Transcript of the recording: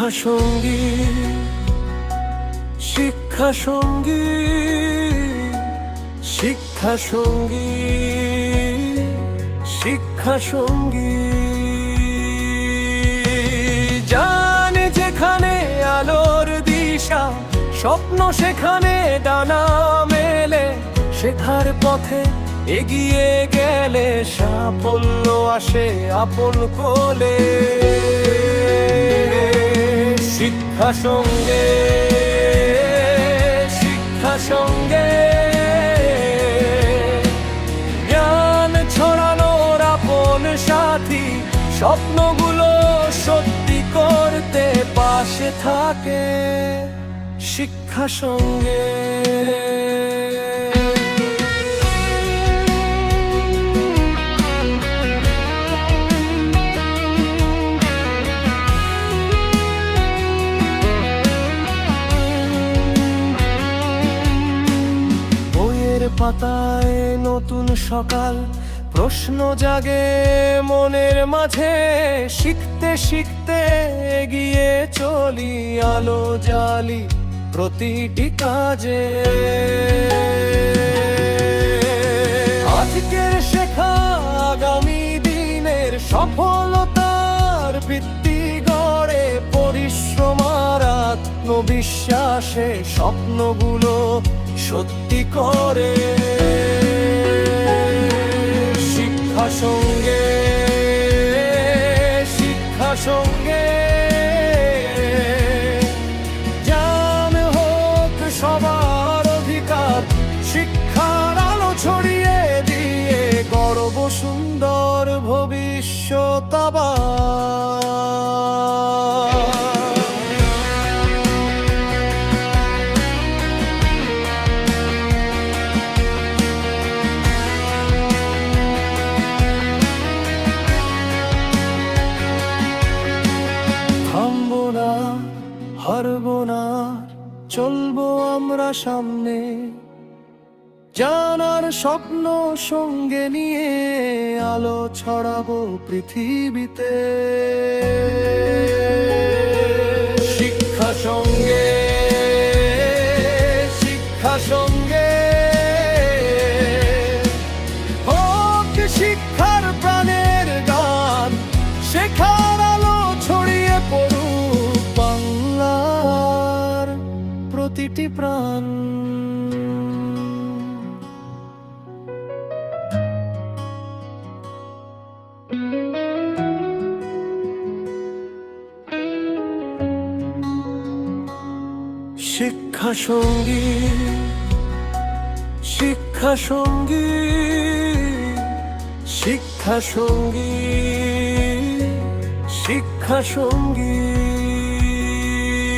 শিক্ষা সঙ্গী, শিক্ষা সঙ্গী, শিক্ষা সঙ্গী, শিক্ষা সঙ্গী। জানে যেখানে আলোর দিশা, স্বপ্ন সেখানে ডানা মেলে, শেখার পথে এগিয়ে গেলে সাফল্য আসে আপন কোলে। শিক্ষা সঙ্গে, শিক্ষা সঙ্গে, জ্ঞান ছড়ানোর আপন সাথী, স্বপ্নগুলো সত্যি করতে পাশে থাকে শিক্ষা সঙ্গে। পাতায় নতুন সকাল, প্রশ্ন জাগে মনের মাঝে, শিখতে শিখতে এগিয়ে চলি আলো জ্বালি প্রতিটি কাজে। আজকের শেখা আগামী দিনের সফলতার ভিত্তি গড়ে, পরিশ্রম আর আত্মবিশ্বাসে স্বপ্নগুলো সত্যি করে। শিক্ষা সঙ্গে, শিক্ষা সঙ্গে, জ্ঞান হোক সবার অধিকার, শিক্ষার আলো ছড়িয়ে দিয়ে গড়ব সুন্দর ভবিষ্যৎ আবার। হারবো না, চলবো আমরা সামনে, জানার স্বপ্ন সঙ্গে নিয়ে আলো ছড়াবো পৃথিবীতে। শিক্ষা সঙ্গে, শিক্ষা সঙ্গে, হোক শিক্ষার প্রাণের গান, শেখার আলো ছড়িয়ে পড়ুক বাংলার প্রতিটি প্রাণ। শিক্ষা সঙ্গী, শিক্ষা সঙ্গী, শিক্ষা সঙ্গী, শিক্ষা সঙ্গী।